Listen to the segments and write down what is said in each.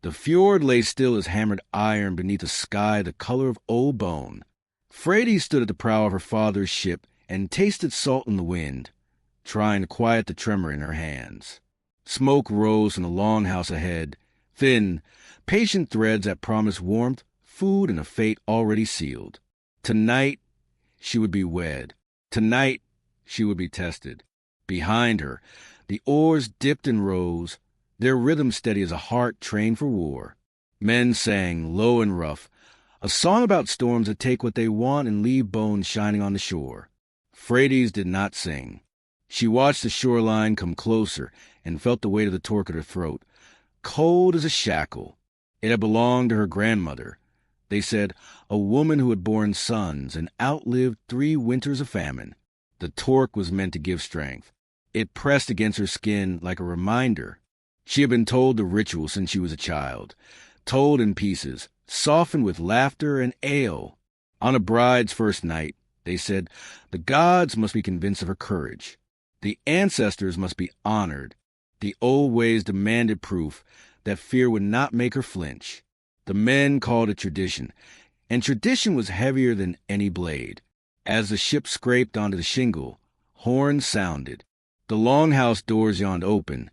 The fjord lay still as hammered iron beneath a sky the color of old bone. Frady stood at the prow of her father's ship and tasted salt in the wind, trying to quiet the tremor in her hands. Smoke rose from the longhouse ahead, thin, patient threads that promised warmth, food, and a fate already sealed. Tonight, she would be wed. Tonight, she would be tested. Behind her, the oars dipped and rose, their rhythm steady as a heart trained for war. Men sang, low and rough, a song about storms that take what they want and leave bones shining on the shore. Frady's did not sing. She watched the shoreline come closer and felt the weight of the torque at her throat, cold as a shackle. It had belonged to her grandmother. They said, a woman who had borne sons and outlived 3 winters of famine. The torque was meant to give strength. It pressed against her skin like a reminder. She had been told the ritual since she was a child, told in pieces, softened with laughter and ale. On a bride's first night, they said, the gods must be convinced of her courage. The ancestors must be honored. The old ways demanded proof that fear would not make her flinch. The men called it tradition, and tradition was heavier than any blade. As the ship scraped onto the shingle, horns sounded. The longhouse doors yawned open,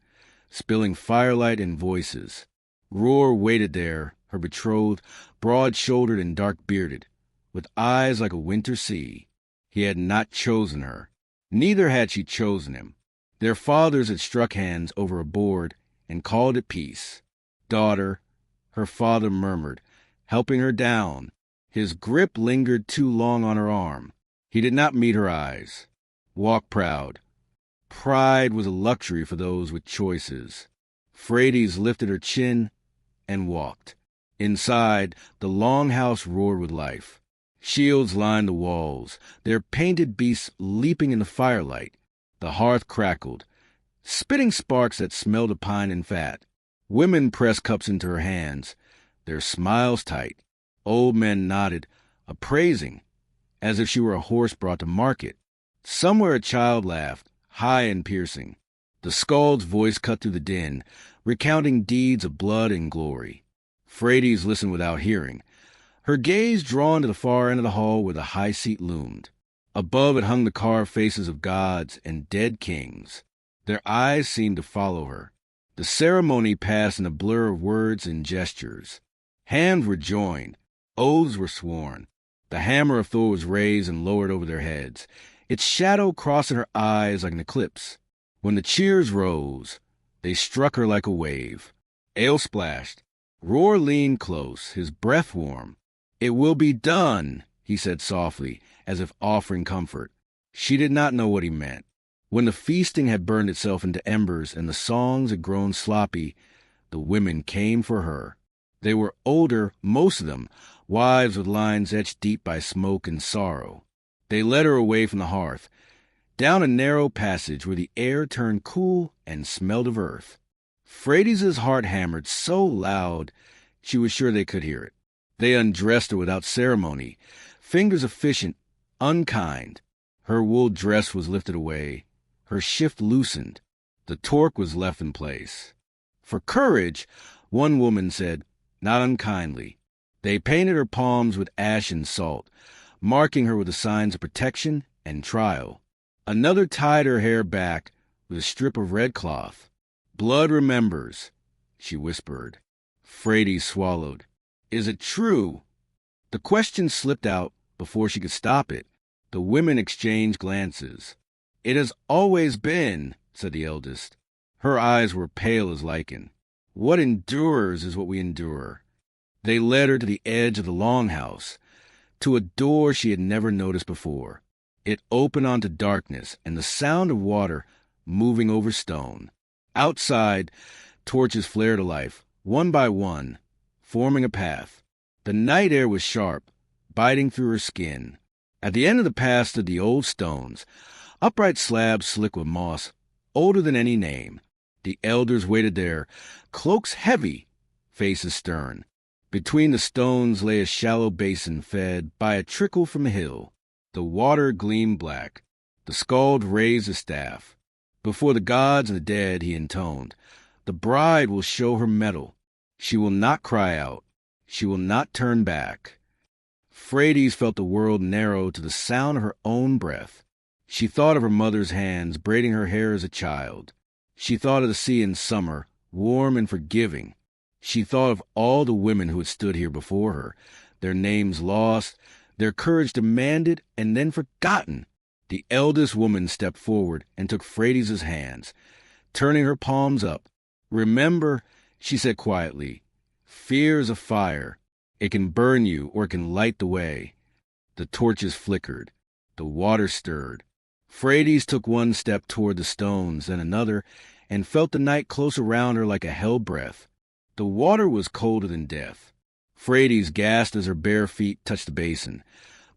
spilling firelight and voices. Roar waited there, her betrothed, broad-shouldered and dark-bearded, with eyes like a winter sea. He had not chosen her. Neither had she chosen him. Their fathers had struck hands over a board and called it peace. Daughter, her father murmured, helping her down. His grip lingered too long on her arm. He did not meet her eyes. Walk proud. Pride was a luxury for those with choices. Frady's lifted her chin and walked. Inside, the longhouse roared with life. Shields lined the walls, their painted beasts leaping in the firelight. The hearth crackled, spitting sparks that smelled of pine and fat. Women pressed cups into her hands, their smiles tight. Old men nodded, appraising, as if she were a horse brought to market. Somewhere a child laughed, high and piercing. The skald's voice cut through the din, recounting deeds of blood and glory. Frady's listened without hearing, her gaze drawn to the far end of the hall where the high seat loomed. Above it hung the carved faces of gods and dead kings. Their eyes seemed to follow her. The ceremony passed in a blur of words and gestures. Hands were joined. Oaths were sworn. The hammer of Thor was raised and lowered over their heads, its shadow crossing her eyes like an eclipse. When the cheers rose, they struck her like a wave. Ale splashed. Roar leaned close, his breath warm. "It will be done," he said softly, as if offering comfort. She did not know what he meant. When the feasting had burned itself into embers and the songs had grown sloppy, the women came for her. They were older, most of them, wives with lines etched deep by smoke and sorrow. They led her away from the hearth, down a narrow passage where the air turned cool and smelled of earth. Frady's heart hammered so loud she was sure they could hear it. They undressed her without ceremony, fingers efficient, unkind. Her wool dress was lifted away, her shift loosened. The torque was left in place. For courage, one woman said, not unkindly. They painted her palms with ash and salt, marking her with the signs of protection and trial. Another tied her hair back with a strip of red cloth. "Blood remembers," she whispered. Frady swallowed. "Is it true?" The question slipped out before she could stop it. The women exchanged glances. "It has always been," said the eldest. Her eyes were pale as lichen. "What endures is what we endure." They led her to the edge of the longhouse, to a door she had never noticed before. It opened onto darkness and the sound of water moving over stone. Outside, torches flared to life, one by one, forming a path. The night air was sharp, biting through her skin. At the end of the path stood the old stones, upright slabs slick with moss, older than any name. The elders waited there, cloaks heavy, faces stern. Between the stones lay a shallow basin fed by a trickle from a hill. The water gleamed black. The skald raised a staff. "Before the gods and the dead," he intoned, "the bride will show her mettle." She will not cry out. She will not turn back. Freydis felt the world narrow to the sound of her own breath. She thought of her mother's hands braiding her hair as a child. She thought of the sea in summer, warm and forgiving. She thought of all the women who had stood here before her, their names lost, their courage demanded and then forgotten. The eldest woman stepped forward and took Freydis' hands, turning her palms up. "Remember," she said quietly, "fear is a fire. It can burn you or it can light the way." The torches flickered. The water stirred. Freydis took one step toward the stones, then another, and felt the night close around her like a hell breath. The water was colder than death. Freydis gasped as her bare feet touched the basin,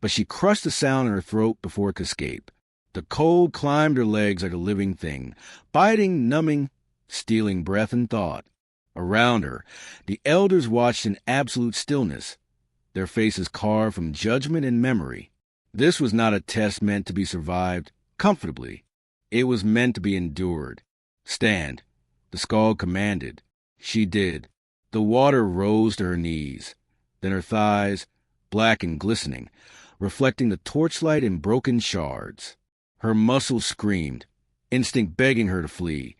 but she crushed the sound in her throat before it could escape. The cold climbed her legs like a living thing, biting, numbing, stealing breath and thought. Around her, the elders watched in absolute stillness, their faces carved from judgment and memory. This was not a test meant to be survived comfortably. It was meant to be endured. "Stand," the Skald commanded. She did. The water rose to her knees, then her thighs, black and glistening, reflecting the torchlight in broken shards. Her muscles screamed, instinct begging her to flee,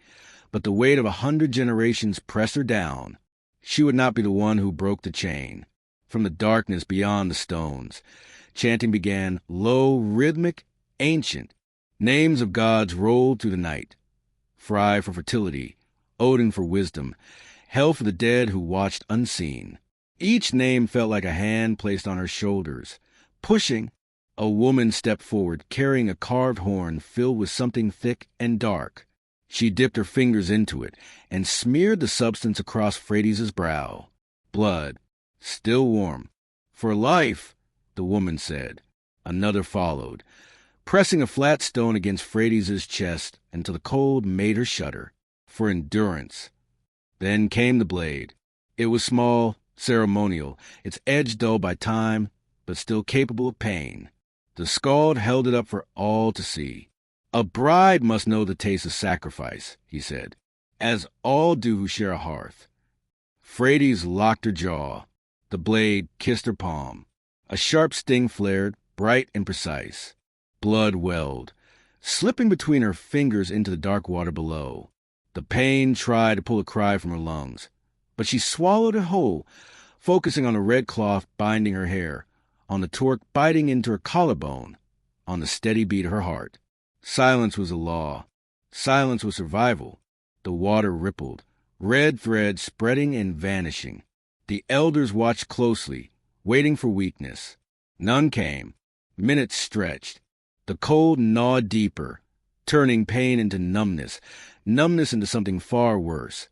but the weight of 100 generations pressed her down. She would not be the one who broke the chain. From the darkness beyond the stones, chanting began, low, rhythmic, ancient. Names of gods rolled through the night. Frey for fertility, Odin for wisdom, Hel for the dead who watched unseen. Each name felt like a hand placed on her shoulders. Pushing, a woman stepped forward, carrying a carved horn filled with something thick and dark. She dipped her fingers into it and smeared the substance across Freydis' brow. Blood, still warm. "For life," the woman said. Another followed, pressing a flat stone against Freydis' chest until the cold made her shudder. "For endurance." Then came the blade. It was small, ceremonial, its edge dulled by time, but still capable of pain. The Skald held it up for all to see. "A bride must know the taste of sacrifice," he said, "as all do who share a hearth." Freydis locked her jaw. The blade kissed her palm. A sharp sting flared, bright and precise. Blood welled, slipping between her fingers into the dark water below. The pain tried to pull a cry from her lungs, but she swallowed it whole, focusing on the red cloth binding her hair, on the torque biting into her collarbone, on the steady beat of her heart. Silence was a law. Silence was survival. The water rippled, red threads spreading and vanishing. The elders watched closely, waiting for weakness. None came. Minutes stretched. The cold gnawed deeper, turning pain into numbness, numbness into something far worse,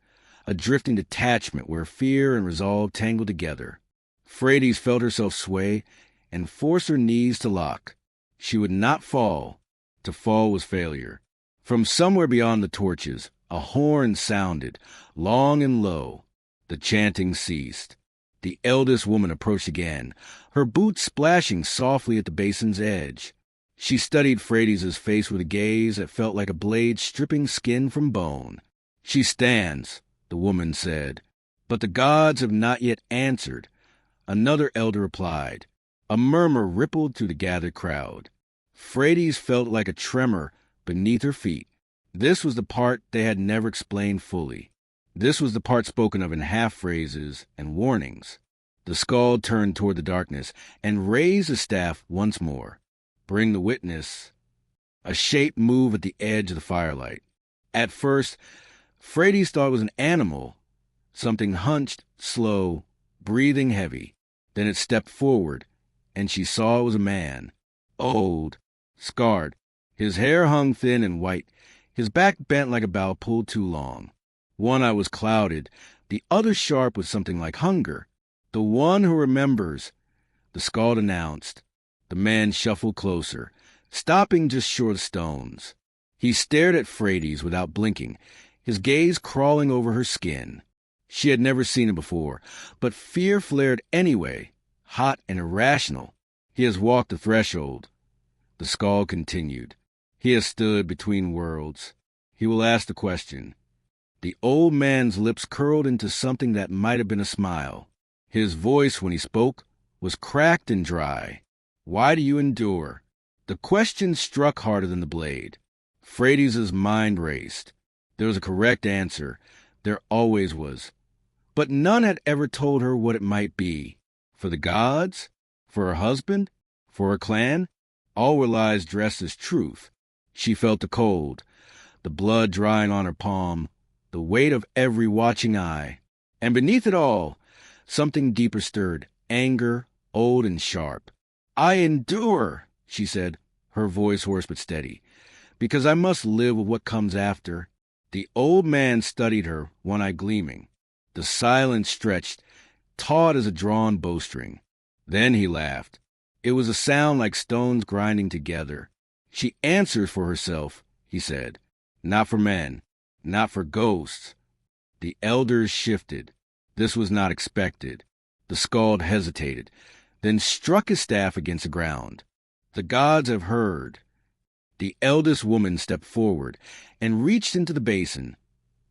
a drifting detachment where fear and resolve tangled together. Freydis felt herself sway and force her knees to lock. She would not fall. To fall was failure. From somewhere beyond the torches, a horn sounded, long and low. The chanting ceased. The eldest woman approached again, her boots splashing softly at the basin's edge. She studied Freydis' face with a gaze that felt like a blade stripping skin from bone. "She stands," the woman said, "but the gods have not yet answered." Another elder replied. A murmur rippled through the gathered crowd. Freydis felt like a tremor beneath her feet. This was the part they had never explained fully. This was the part spoken of in half-phrases and warnings. The Skald turned toward the darkness and raised the staff once more. "Bring the witness." A shape moved at the edge of the firelight. At first, Freydis thought it was an animal, something hunched, slow, breathing heavy. Then it stepped forward, and she saw it was a man. Old, scarred. His hair hung thin and white, his back bent like a bow pulled too long. One eye was clouded, the other sharp with something like hunger. "The one who remembers," the Skald announced. The man shuffled closer, stopping just short of the stones. He stared at Freydis without blinking, his gaze crawling over her skin. She had never seen him before, but fear flared anyway, hot and irrational. "He has walked the threshold," the Skald continued. "He has stood between worlds. He will ask the question. The old man's lips curled into something that might have been a smile. His voice, when he spoke, was cracked and dry. Why do you endure? The question struck harder than the blade. Freydis' mind raced. There was a correct answer. There always was. But none had ever told her what it might be. For the gods? For her husband? For her clan? All were lies dressed as truth. She felt the cold, the blood drying on her palm, the weight of every watching eye. And beneath it all, something deeper stirred, anger, old and sharp. I endure, she said, her voice hoarse but steady, because I must live with what comes after. The old man studied her, one eye gleaming. The silence stretched, taut as a drawn bowstring. Then he laughed. It was a sound like stones grinding together. She answers for herself, he said. Not for men, not for ghosts. The elders shifted. This was not expected. The skald hesitated, then struck his staff against the ground. The gods have heard. The eldest woman stepped forward and reached into the basin,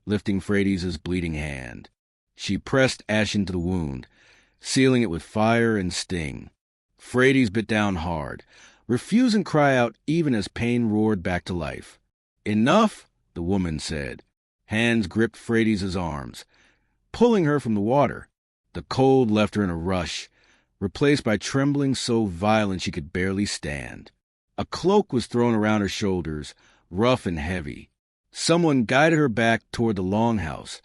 lifting Freydis' bleeding hand. She pressed ash into the wound, sealing it with fire and sting. Freydis bit down hard, refusing to cry out even as pain roared back to life. Enough, the woman said. Hands gripped Freydis' arms, pulling her from the water. The cold left her in a rush, replaced by trembling so violent she could barely stand. A cloak was thrown around her shoulders, rough and heavy. Someone guided her back toward the longhouse,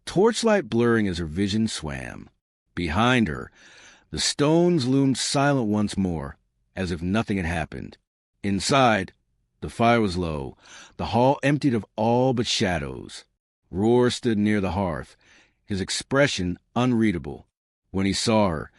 torchlight blurring as her vision swam. Behind her, the stones loomed silent once more, as if nothing had happened. Inside, the fire was low, the hall emptied of all but shadows. Roar stood near the hearth, his expression unreadable. When he saw her,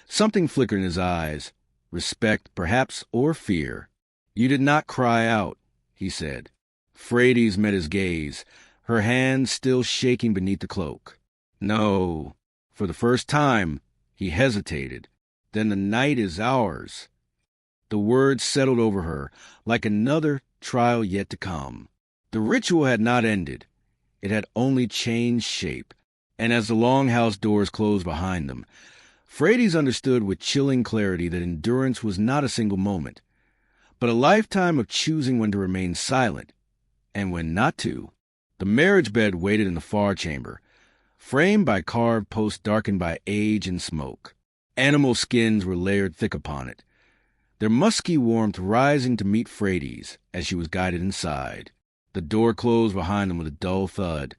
something flickered in his eyes, respect, perhaps, or fear. You did not cry out, he said. Freydis met his gaze, her hands still shaking beneath the cloak. No. For the first time, he hesitated. Then the night is ours. The words settled over her, like another trial yet to come. The ritual had not ended. It had only changed shape. And as the longhouse doors closed behind them, Freydis understood with chilling clarity that endurance was not a single moment, but a lifetime of choosing when to remain silent and when not to. The marriage bed waited in the far chamber, framed by carved posts darkened by age and smoke. Animal skins were layered thick upon it, their musky warmth rising to meet Freydis as she was guided inside. The door closed behind them with a dull thud,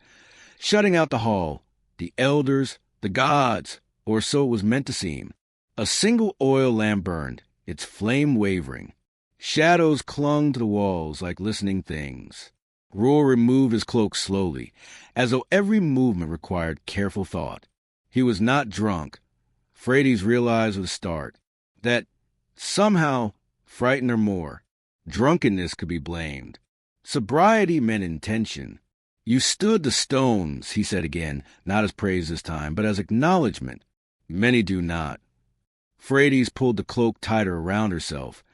shutting out the hall, the elders, the gods, or so it was meant to seem. A single oil lamp burned, its flame wavering. Shadows clung to the walls like listening things. Roar removed his cloak slowly, as though every movement required careful thought. He was not drunk. Freydis realized with a start that somehow frightened her more. Drunkenness could be blamed. Sobriety meant intention. You stood the stones, he said again, not as praise this time, but as acknowledgement. Many do not. Freydis pulled the cloak tighter around herself,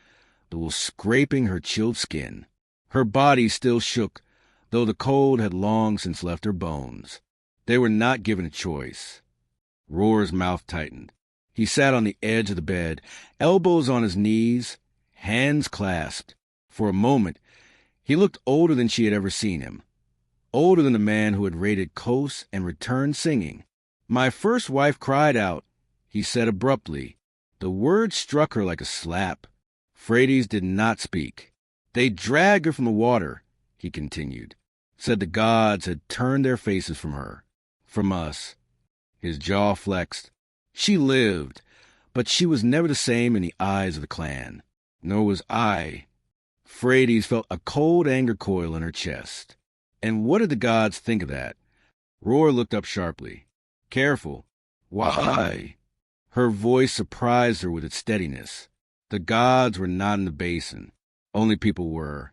the wool scraping her chilled skin. Her body still shook, though the cold had long since left her bones. They were not given a choice. Roar's mouth tightened. He sat on the edge of the bed, elbows on his knees, hands clasped. For a moment, he looked older than she had ever seen him. Older than the man who had raided coasts and returned singing. My first wife cried out, he said abruptly. The word struck her like a slap. Freydis did not speak. They dragged her from the water, he continued. Said the gods had turned their faces from her, from us. His jaw flexed. She lived, but she was never the same in the eyes of the clan. Nor was I. Freydis felt a cold anger coil in her chest. And what did the gods think of that? Roar looked up sharply. Careful. Why? Her voice surprised her with its steadiness. The gods were not in the basin. Only people were.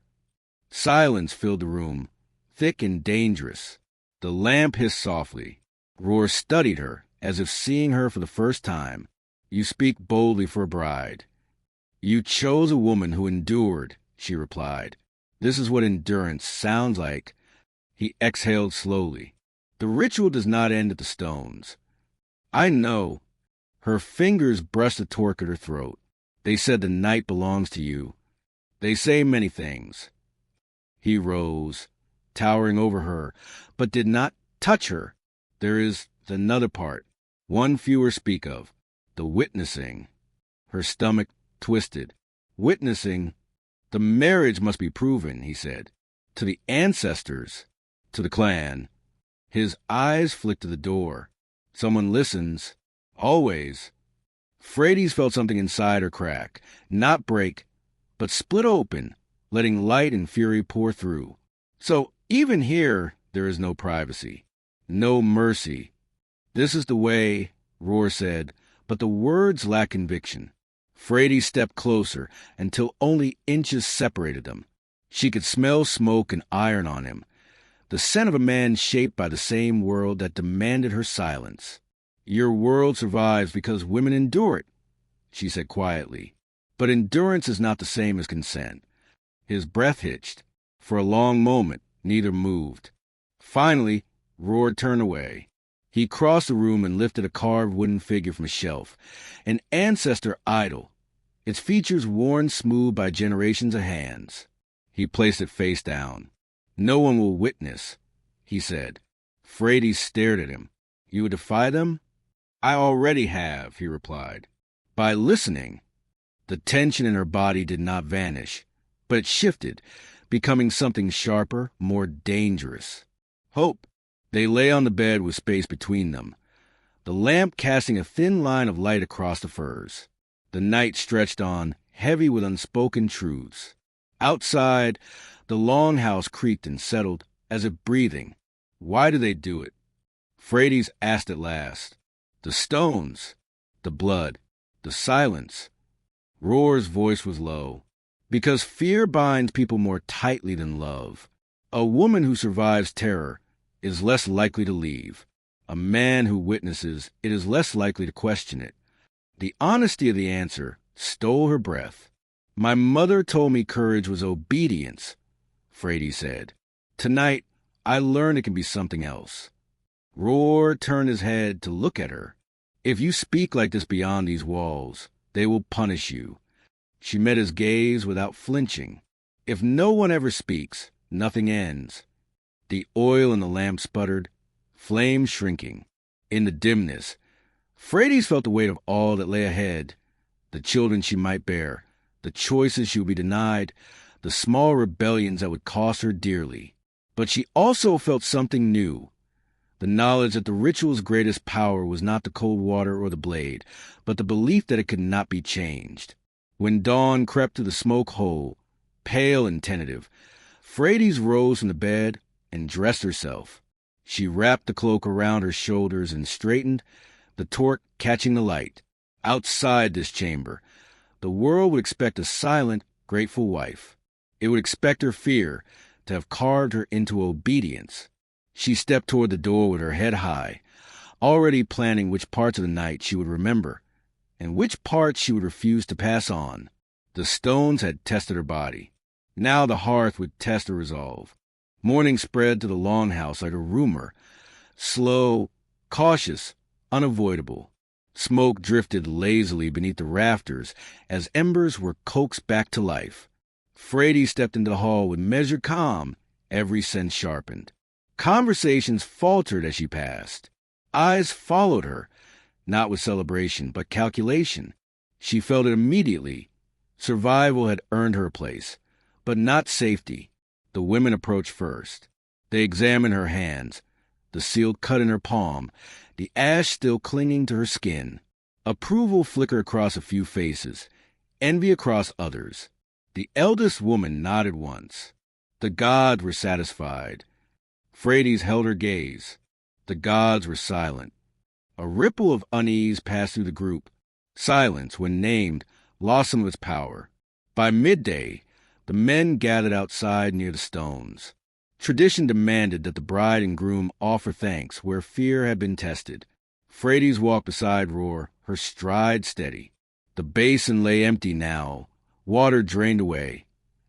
Silence filled the room, thick and dangerous. The lamp hissed softly. Roar studied her, as if seeing her for the first time. You speak boldly for a bride. You chose a woman who endured, she replied. This is what endurance sounds like. He exhaled slowly. The ritual does not end at the stones. I know. Her fingers brushed the torque at her throat. They said the night belongs to you. They say many things. He rose, towering over her, but did not touch her. There is another part, one fewer speak of, the witnessing. Her stomach twisted. Witnessing? The marriage must be proven, he said. To the ancestors, to the clan. His eyes flicked to the door. Someone listens. Always. Frades felt something inside her crack, not break, but split open, letting light and fury pour through. So even here, there is no privacy, no mercy. This is the way, Roar said, but the words lack conviction. Frades stepped closer until only inches separated them. She could smell smoke and iron on him, the scent of a man shaped by the same world that demanded her silence. Your world survives because women endure it, she said quietly. But endurance is not the same as consent. His breath hitched. For a long moment, neither moved. Finally, Roar turned away. He crossed the room and lifted a carved wooden figure from a shelf, an ancestor idol, its features worn smooth by generations of hands. He placed it face down. No one will witness, he said. Frades stared at him. You would defy them? I already have, he replied. By listening. The tension in her body did not vanish, but it shifted, becoming something sharper, more dangerous. Hope. They lay on the bed with space between them, the lamp casting a thin line of light across the furs. The night stretched on, heavy with unspoken truths. Outside, the longhouse creaked and settled, as if breathing. Why do they do it? Frades asked at last. The stones, the blood, the silence. Roar's voice was low. Because fear binds people more tightly than love. A woman who survives terror is less likely to leave. A man who witnesses it is less likely to question it. The honesty of the answer stole her breath. My mother told me courage was obedience, Frades said. Tonight, I learned it can be something else. Roar turned his head to look at her. If you speak like this beyond these walls, they will punish you. She met his gaze without flinching. If no one ever speaks, nothing ends. The oil in the lamp sputtered, flame shrinking. In the dimness, Frades felt the weight of all that lay ahead, the children she might bear, the choices she would be denied, the small rebellions that would cost her dearly. But she also felt something new, the knowledge that the ritual's greatest power was not the cold water or the blade, but the belief that it could not be changed. When dawn crept through the smoke hole, pale and tentative, Frades rose from the bed and dressed herself. She wrapped the cloak around her shoulders and straightened, the torque catching the light. Outside this chamber, the world would expect a silent, grateful wife. It would expect her fear to have carved her into obedience. She stepped toward the door with her head high, already planning which parts of the night she would remember, and which parts she would refuse to pass on. The stones had tested her body. Now the hearth would test her resolve. Morning spread to the longhouse like a rumor, slow, cautious, unavoidable. Smoke drifted lazily beneath the rafters as embers were coaxed back to life. Frades stepped into the hall with measured calm, every sense sharpened. Conversations faltered as she passed. Eyes followed her, not with celebration, but calculation. She felt it immediately. Survival had earned her a place, but not safety. The women approached first. They examined her hands, the sealed cut in her palm, the ash still clinging to her skin. Approval flickered across a few faces, envy across others. The eldest woman nodded once. The gods were satisfied. Frades held her gaze. The gods were silent. A ripple of unease passed through the group. Silence, when named, lost some of its power. By midday, the men gathered outside near the stones. Tradition demanded that the bride and groom offer thanks where fear had been tested. Frades walked beside Roar, her stride steady. The basin lay empty now, water drained away,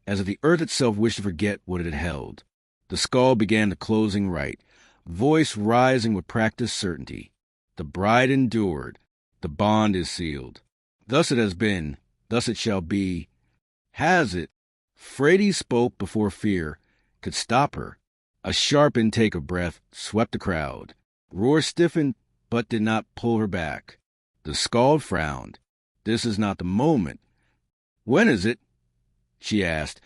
as if the earth itself wished to forget what it had held. The skull began the closing rite, voice rising with practiced certainty. The bride endured. The bond is sealed. Thus it has been. Thus it shall be. Has it? Frady spoke before fear could stop her. A sharp intake of breath swept the crowd. Roar stiffened, but did not pull her back. The skald frowned. This is not the moment. When is it? She asked,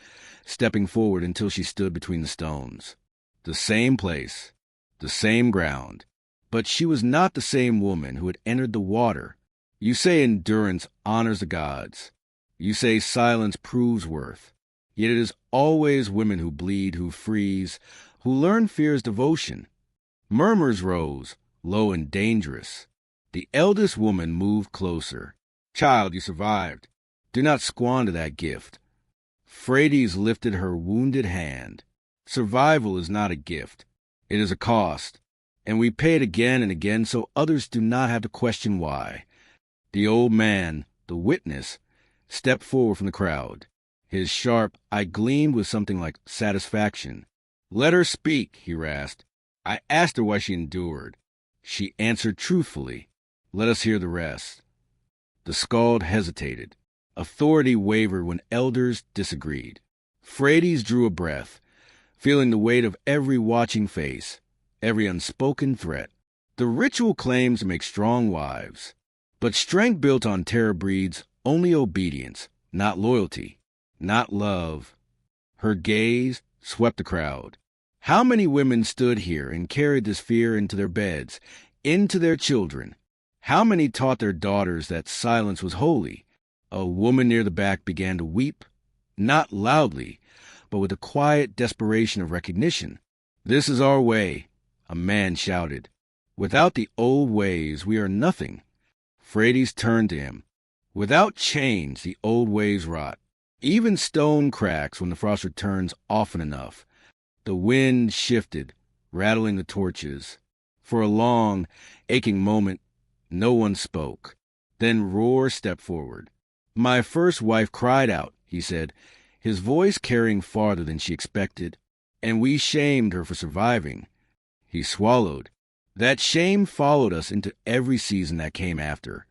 stepping forward until she stood between the stones. The same place, the same ground. But she was not the same woman who had entered the water. You say endurance honors the gods. You say silence proves worth. Yet it is always women who bleed, who freeze, who learn fear's devotion. Murmurs rose, low and dangerous. The eldest woman moved closer. Child, you survived. Do not squander that gift. Frades lifted her wounded hand. Survival is not a gift. It is a cost, and we pay it again and again so others do not have to question why. The old man, the witness, stepped forward from the crowd. His sharp eye gleamed with something like satisfaction. Let her speak, he rasped. I asked her why she endured. She answered truthfully. Let us hear the rest. The skald hesitated. Authority wavered when elders disagreed. Frades drew a breath, feeling the weight of every watching face, every unspoken threat. The ritual claims to make strong wives, but strength built on terror breeds only obedience, not loyalty, not love. Her gaze swept the crowd. How many women stood here and carried this fear into their beds, into their children? How many taught their daughters that silence was holy? A woman near the back began to weep, not loudly, but with a quiet desperation of recognition. This is our way, a man shouted. Without the old ways, we are nothing. Frades turned to him. Without change, the old ways rot. Even stone cracks when the frost returns often enough. The wind shifted, rattling the torches. For a long, aching moment, no one spoke. Then Roar stepped forward. My first wife cried out, he said, his voice carrying farther than she expected, and we shamed her for surviving. He swallowed. That shame followed us into every season that came after.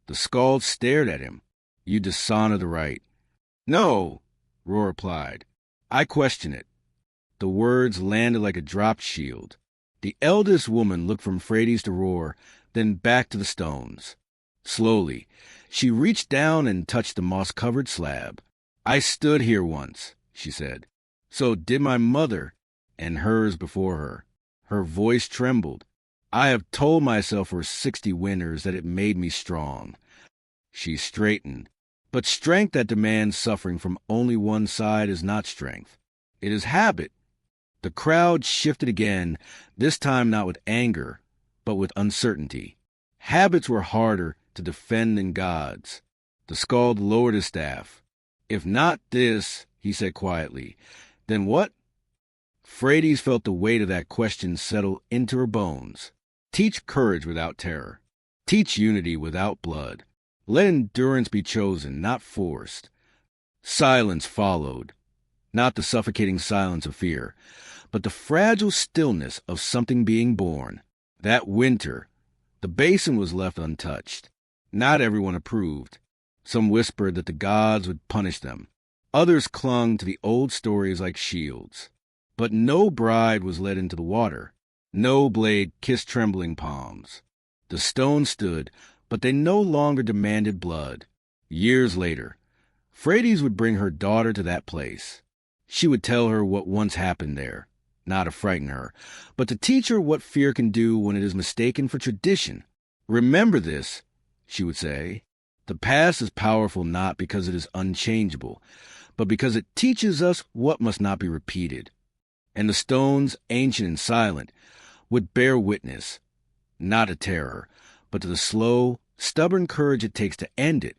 The skald stared at him. You dishonor the right. No, Roar replied. I question it. The words landed like a dropped shield. The eldest woman looked from Frades to Roar, then back to the stones. Slowly, she reached down and touched the moss-covered slab. I stood here once, she said. So did my mother, and hers before her. Her voice trembled. I have told myself for 60 winters that it made me strong. She straightened. But strength that demands suffering from only one side is not strength. It is habit. The crowd shifted again, this time not with anger, but with uncertainty. Habits were harder to defend than gods. The skald lowered his staff. If not this, he said quietly, then what? Frades felt the weight of that question settle into her bones. Teach courage without terror. Teach unity without blood. Let endurance be chosen, not forced. Silence followed. Not the suffocating silence of fear, but the fragile stillness of something being born. That winter, the basin was left untouched. Not everyone approved. Some whispered that the gods would punish them. Others clung to the old stories like shields. But no bride was led into the water. No blade kissed trembling palms. The stones stood, but they no longer demanded blood. Years later, Frades would bring her daughter to that place. She would tell her what once happened there, not to frighten her, but to teach her what fear can do when it is mistaken for tradition. Remember this, she would say. The past is powerful not because it is unchangeable, but because it teaches us what must not be repeated. And the stones, ancient and silent, would bear witness, not to terror, but to the slow, stubborn courage it takes to end it.